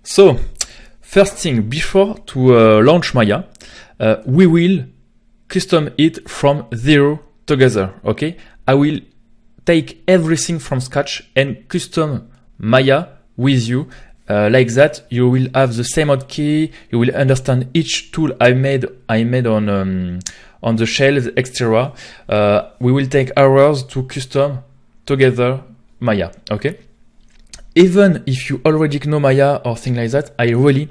So, first thing, before to launch Maya, we will custom it from zero together, okay? I will take everything from scratch and custom Maya with you. Like that, you will have the same hotkey. You will understand each tool I made on the shells, etc. We will take hours to custom together Maya, okay? Even if you already know Maya or things like that, I really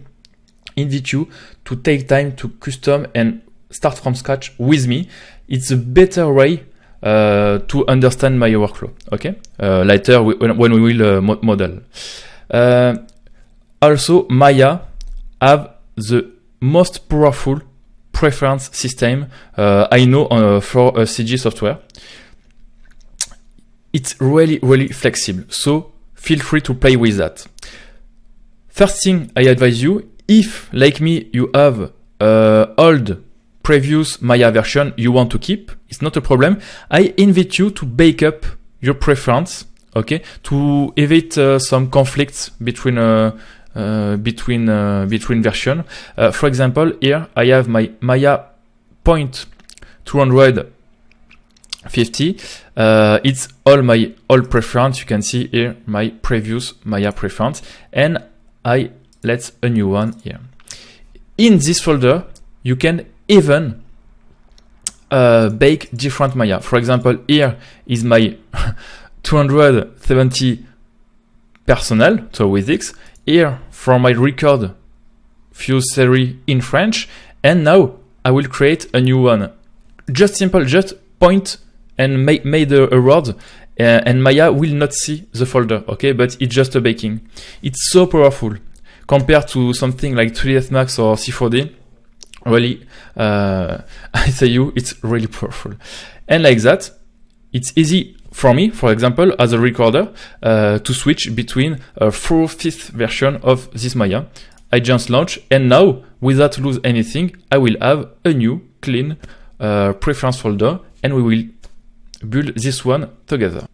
invite you to take time to custom and start from scratch with me. It's a better way to understand my workflow, okay? Later when we will model. Also, Maya have the most powerful preference system I know for CG software. It's really flexible, so feel free to play with that. First thing I advise you, if like me you have old previous Maya version you want to keep, it's not a problem. I invite you to back up your preference, okay, to evade some conflicts between version. For example, here I have my Maya 0.250. It's all my old preference. You can see here my previous Maya preference, and let's a new one here. In this folder, you can even bake different Maya. For example, here is my 270 personal, so with X. Here for my record fuse series in French, and now I will create a new one. Just simple, just point and made a word, and Maya will not see the folder, okay? But it's just a baking. It's so powerful compared to something like 3ds Max or C4D. Really, I tell you, it's really powerful. And like that, it's easy for me, for example, as a recorder, to switch between a 4/5 version of this Maya. I just launch, and now, without lose anything, I will have a new clean preference folder, and we will build this one together.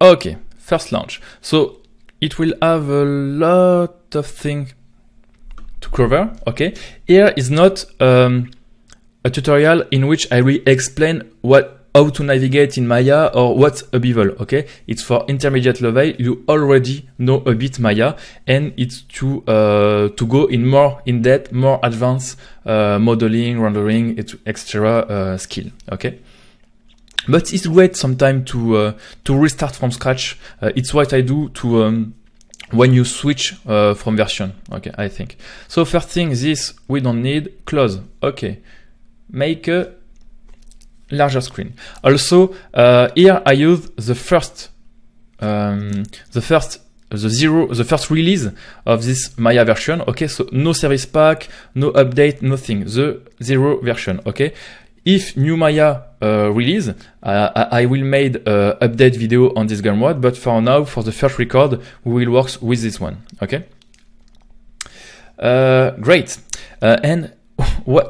Okay, first launch. So it will have a lot of things to cover, okay? Here is not a tutorial in which I will explain how to navigate in Maya or what's a bevel, okay? It's for intermediate level. You already know a bit Maya, and it's to go in more in-depth, more advanced modeling, rendering, extra skill, okay? But it's great sometimes to restart from scratch. It's what I do to when you switch from version, okay, I think. So first thing, this we don't need. Close, okay. Make a larger screen. Also, here I use the first release of this Maya version. Okay, so no service pack, no update, nothing. The 0 version. Okay. If new Maya release, I will made update video on this game mode. But for now, for the first record, we will work with this one. Okay. Great. And what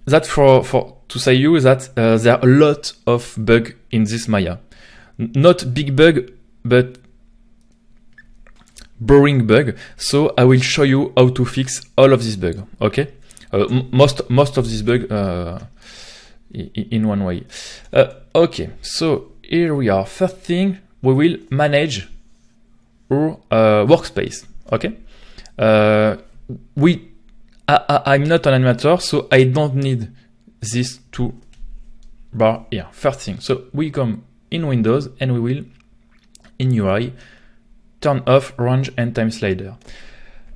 that for to say you that there are a lot of bugs in this Maya. Not big bug, but boring bug. So I will show you how to fix all of this bug. Okay, most of this bug in one way. Okay, so here we are. First thing, we will manage our workspace. Okay, I'm not an animator, so I don't need this two bar here. First thing, so we come in Windows and we will in UI turn off range and time slider.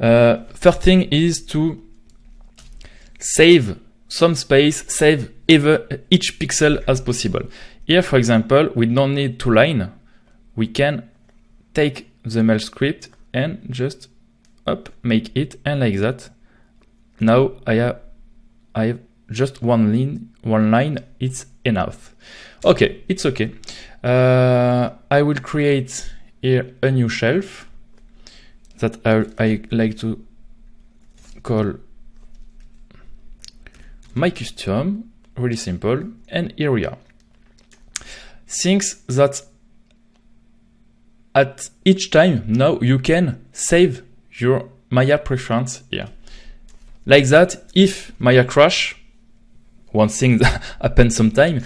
First thing is to save some space, save each pixel as possible. Here, for example, we don't need two lines. We can take the mail script and just make it, and like that. Now I have just one line, it's enough. Okay, it's okay. I will create here a new shelf that I like to call my custom, really simple, and here we are. Things that at each time now you can save your Maya preference here. Like that, if Maya crash, one thing that happens sometime,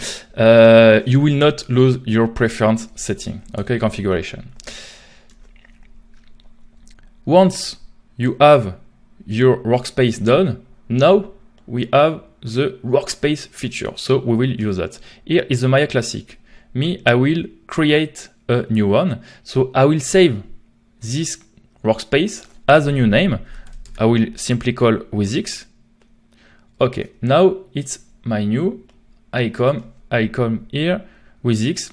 you will not lose your preference setting, okay, configuration. Once you have your workspace done, now we have the workspace feature, so we will use that. Here is the Maya Classic. Me, I will create a new one, so I will save this workspace as a new name. I will simply call Wizix. Okay, now it's my new icon. I come here, Wizix,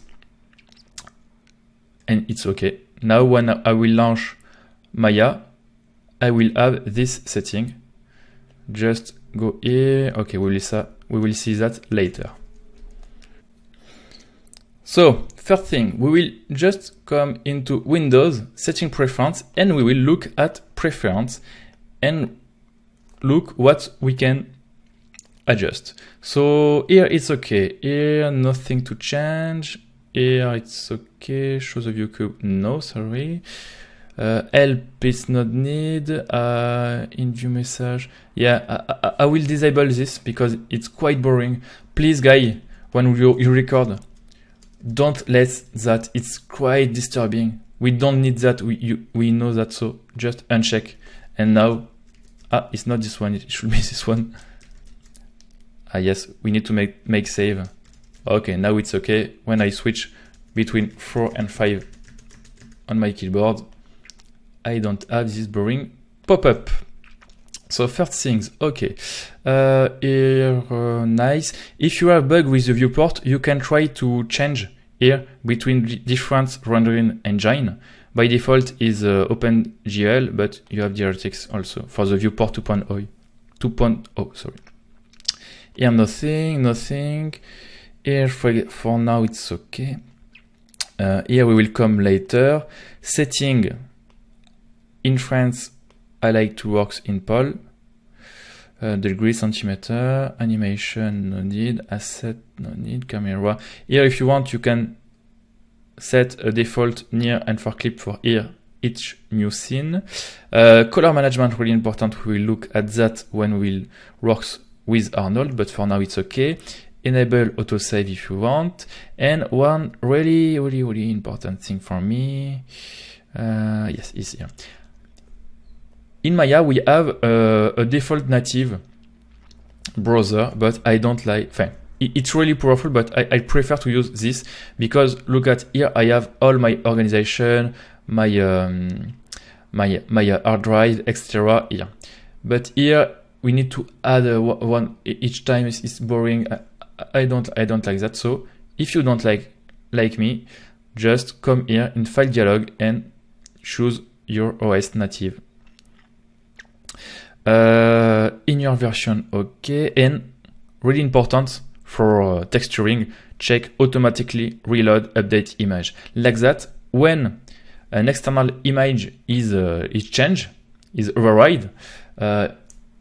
and it's okay. Now when I will launch Maya, I will have this setting. Just go here. Okay, we will see that later. So first thing, we will just come into Windows, setting preference, and we will look at preference and look what we can adjust. So here it's okay. Here nothing to change. Here it's okay. Show the view cube. No, sorry. Help is not need. In view message. Yeah, I will disable this because it's quite boring. Please, guys, when you record, don't let that. It's quite disturbing. We don't need that. We know that. So just uncheck. And now, it's not this one. It should be this one. Yes, we need to make save. Okay, now it's okay. When I switch between 4 and 5 on my keyboard, I don't have this boring pop-up. So first things, okay. Here, nice. If you have bug with the viewport, you can try to change here between different rendering engine. By default is OpenGL, but you have DirectX also for the viewport 2.0. 2.0, sorry. Here nothing. Here for now it's okay. Here we will come later. Setting. In France, I like to work in pole. Degree, centimeter, animation, no need, asset, no need, camera. Here, if you want, you can set a default near and for clip for here each new scene. Color management, really important. We will look at that when we'll work with Arnold, but for now it's okay. Enable autosave if you want. And one really important thing for me, yes, is here. In Maya, we have a default native browser, but I don't like. It's really powerful, but I prefer to use this because look at here. I have all my organization, my hard drive, etc. here. But here we need to add one each time. It's boring. I don't like that. So if you don't like me, just come here in File Dialog and choose your OS native. In your version, okay, and really important for texturing, check automatically reload update image. Like that, when an external image is changed, is override,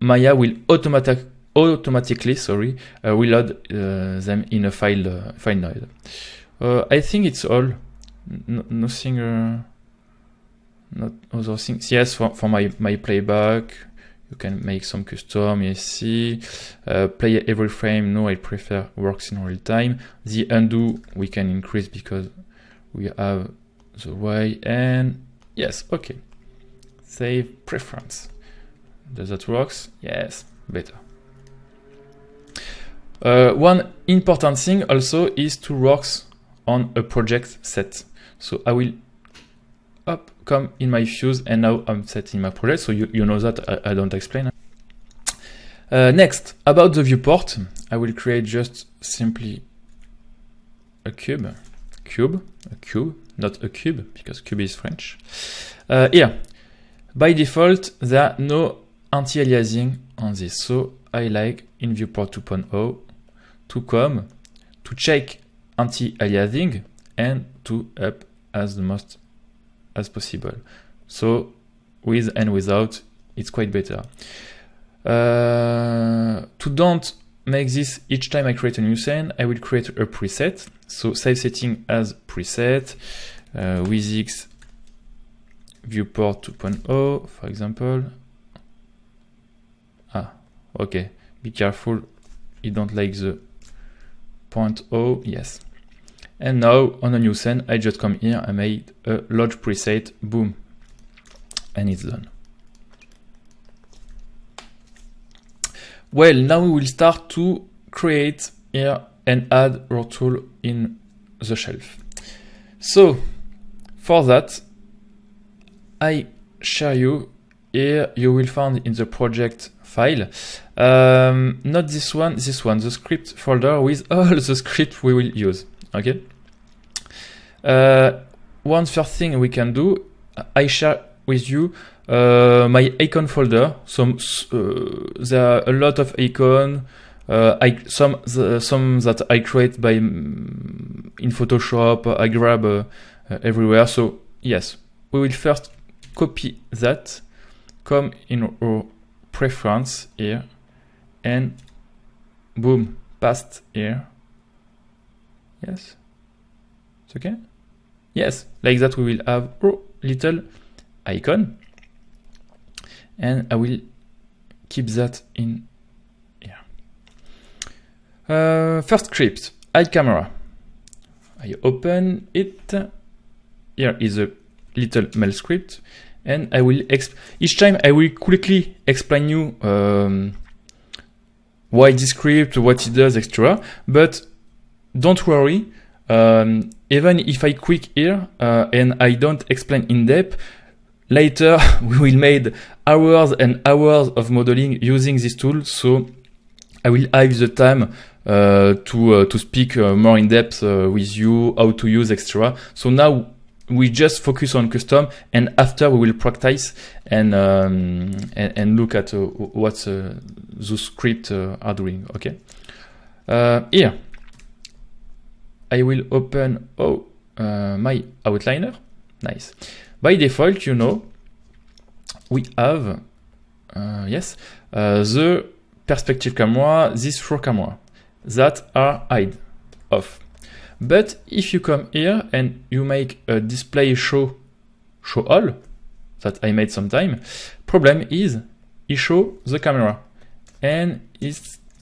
Maya will automatically reload them in a file node. I think it's all. Nothing. Not other things. Yes, for my playback. You can make some custom, you see. Play every frame, no, I prefer works in real time. The undo, we can increase because we have the Y, and yes, okay. Save preference. Does that work? Yes, better. One important thing also is to work on a project set. So I will come in my fuse, and now I'm setting my project, so you know that I don't explain. Next, about the viewport, I will create just simply a cube, not a cube, because cube is French. Here, by default, there are no anti-aliasing on this, so I like in viewport 2.0 to come to check anti-aliasing and to up as the most as possible. So with and without, it's quite better. To don't make this each time I create a new scene, I will create a preset. So save setting as preset, Wizix viewport 2.0, for example. Okay, be careful, you don't like the 0.0, yes. And now on a new scene, I just come here, I made a lodge preset, boom, and it's done. Well, now we will start to create here and add raw tool in the shelf. So for that, I share you here. You will find in the project file, not this one, the script folder with all the script we will use. Okay. One first thing we can do, I share with you my icon folder. There are a lot of icon. Some that I create by in Photoshop. I grab everywhere. So yes, we will first copy that, come in our preference here, and boom, paste here. Yes, it's okay. Yes, like that we will have a little icon, and I will keep that in here. First script, add camera. I open it. Here is a little mail script, and I will each time I will quickly explain you why this script, what it does, etc. But don't worry. Even if I quick here and I don't explain in depth, later we will make hours and hours of modeling using this tool. So I will have the time to speak more in depth with you, how to use, etc. So now we just focus on custom, and after we will practice and look at what those scripts are doing. Okay. Here I will open my outliner. Nice. By default, you know, we have the perspective camera, this raw camera that are hide off. But if you come here and you make a display show all that I made sometime, problem is it show the camera, and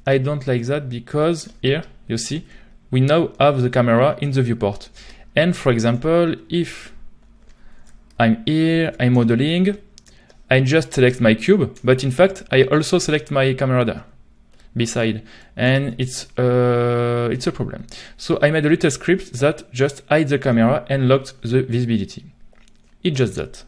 I don't like that because here you see we now have the camera in the viewport. And for example, if I'm here, I'm modeling, I just select my cube, but in fact, I also select my camera there beside, and it's a problem. So I made a little script that just hides the camera and locked the visibility. It's just that.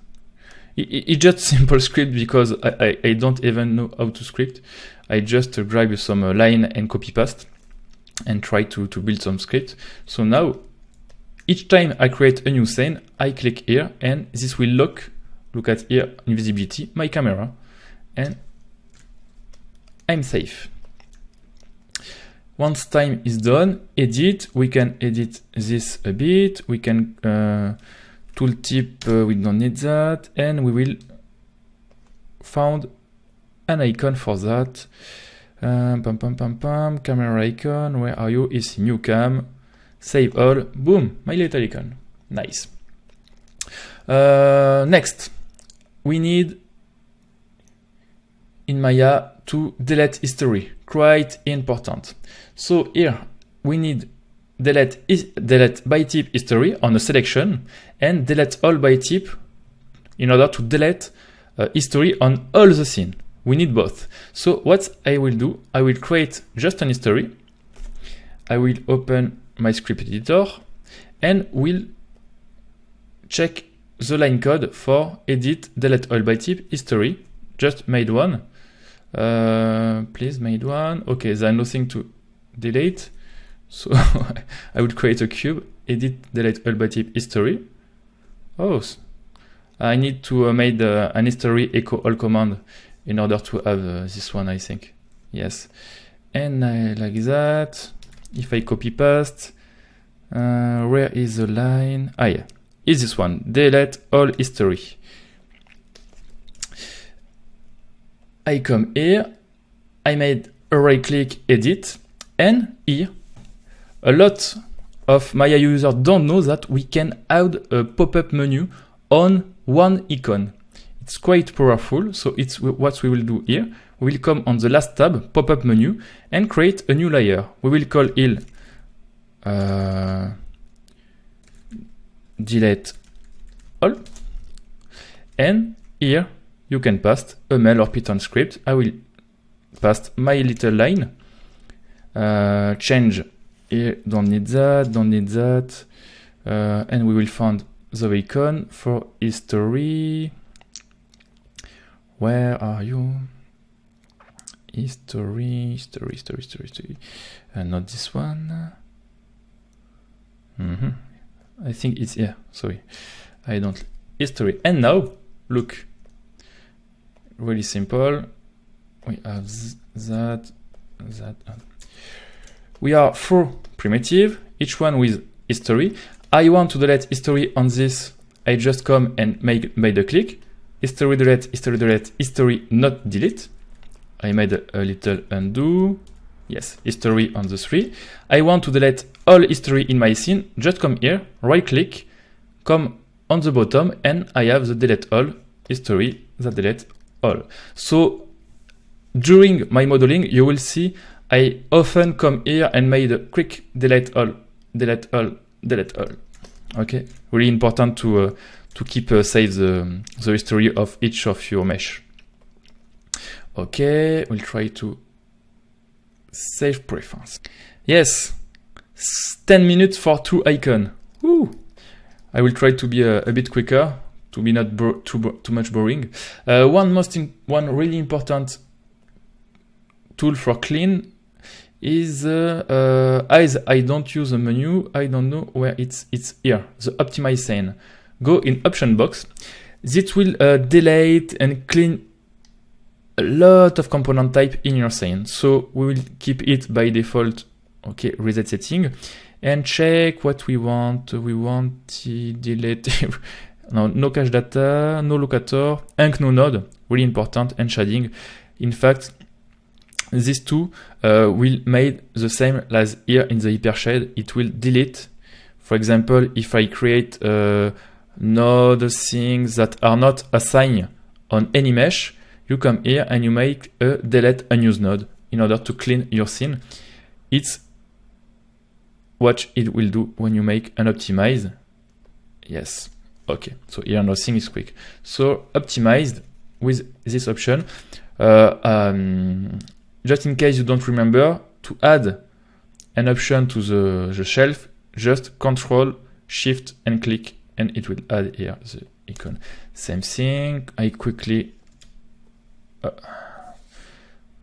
It's just simple script because I don't even know how to script. I just grab some line and copy paste and try to build some script. So now, each time I create a new scene, I click here, and this will look at here, invisibility, my camera, and I'm safe. Once time is done, edit, we can edit this a bit, we can, tooltip, we don't need that, and we will found an icon for that. Camera icon, where are you? Is new cam, save all, boom, my little icon. Nice. Next, we need in Maya to delete history, quite important. So here we need delete by type history on a selection, and delete all by type in order to delete history on all the scene. We need both. So what I will do, I will create just an history. I will open my script editor and will check the line code for edit delete all by type history. Just made one. Please made one. Okay, there's nothing to delete. So I will create a cube, edit delete all by type history. Oh, I need to make an history echo all command in order to have this one, I think. Yes. And like that, if I copy paste, where is the line? Ah, yeah, is this one, delete all history. I come here, I made a right click, edit, and here, a lot of Maya users don't know that we can add a pop-up menu on one icon. It's quite powerful, so it's what we will do here. We will come on the last tab, pop-up menu, and create a new layer. We will call it delete all, and here you can paste a mail or Python script. I will paste my little line, change here, don't need that, and we will find the icon for history. Where are you? History, not this one. I think it's here. Sorry, I don't. History, and now look, really simple. We have that. We are 4 primitive, each one with history. I want to delete history on this. I just come and made a click. History delete, history not delete. I made a little undo. Yes, history on the 3. I want to delete all history in my scene. Just come here, right click, come on the bottom, and I have the delete all history, that delete all. So during my modeling, you will see I often come here and made a quick delete all. Okay, really important to keep save the history of each of your mesh. Okay, we'll try to save preference. Yes, 10 minutes for 2 icons. Woo! I will try to be a bit quicker, to be not too much boring. One really important tool for clean is as I don't use a menu, I don't know where it's here, the optimize scene. Go in option box. This will delete and clean a lot of component type in your scene. So we will keep it by default. Okay, reset setting and check what we want. We want delete no cache data, no locator, and no node, really important, and shading. In fact, these two will make the same as here in the hypershade. It will delete. For example, if I create node things that are not assigned on any mesh, you come here and you make a delete unused node in order to clean your scene. It's what it will do when you make an optimize. Yes, okay, so here nothing is quick. So optimized with this option. Just in case you don't remember, to add an option to the shelf, just Control, Shift and click, and it will add here the icon. Same thing, I quickly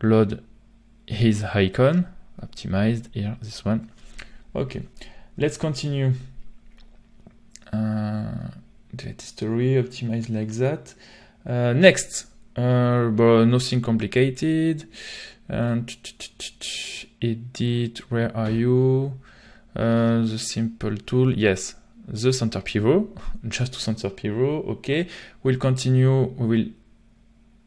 load his icon, optimized here, this one. Okay, let's continue. Delete history, optimize like that. Next, but nothing complicated. Edit, where are you? The simple tool, yes, the center pivot, just to center pivot. Okay, we'll continue. We will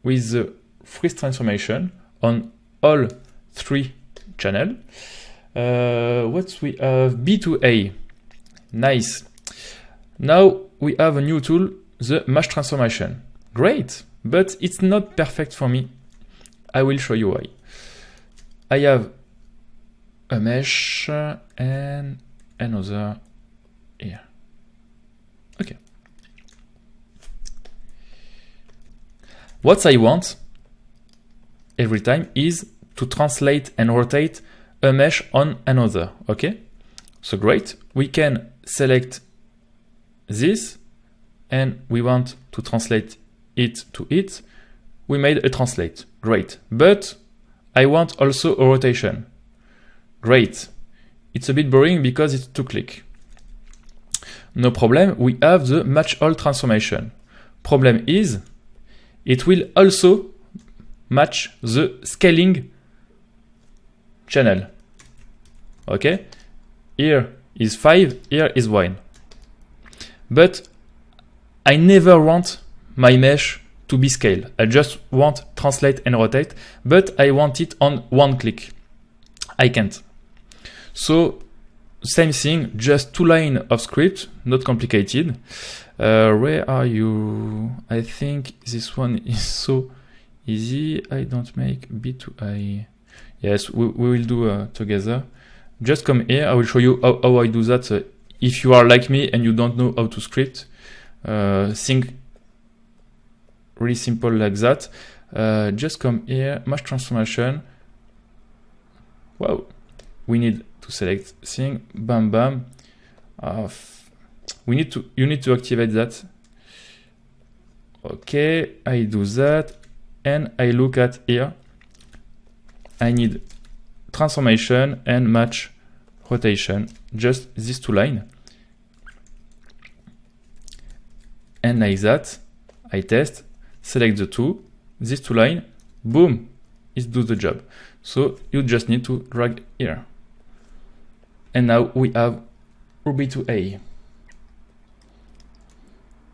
with the freeze transformation on all 3 channels. What we have, B2A, nice. Now we have a new tool, the mesh transformation. Great, but it's not perfect for me. I will show you why. I have a mesh and another here. Okay. What I want every time is to translate and rotate a mesh on another. Okay, so great. We can select this and we want to translate it to it. We made a translate. Great. But I want also a rotation. Great. It's a bit boring because it's 2 clicks. No problem. We have the match all transformation. Problem is it will also match the scaling channel. Okay. Here is 5. Here is 1. But I never want my mesh to be scaled. I just want translate and rotate, but I want it on 1 click. I can't. So same thing, just 2 lines of script, not complicated. Where are you? I think this one is so easy. I don't make B to I. Yes, we will do together. Just come here. I will show you how I do that. If you are like me and you don't know how to script, think really simple like that. Just come here, match transformation. Wow, we need to select thing. Bam bam. You need to activate that. Okay, I do that, and I look at here. I need transformation and match rotation. Just these two lines. And like that, I test, select the two, these two lines, boom, it does the job. So you just need to drag here. And now we have Ruby to A.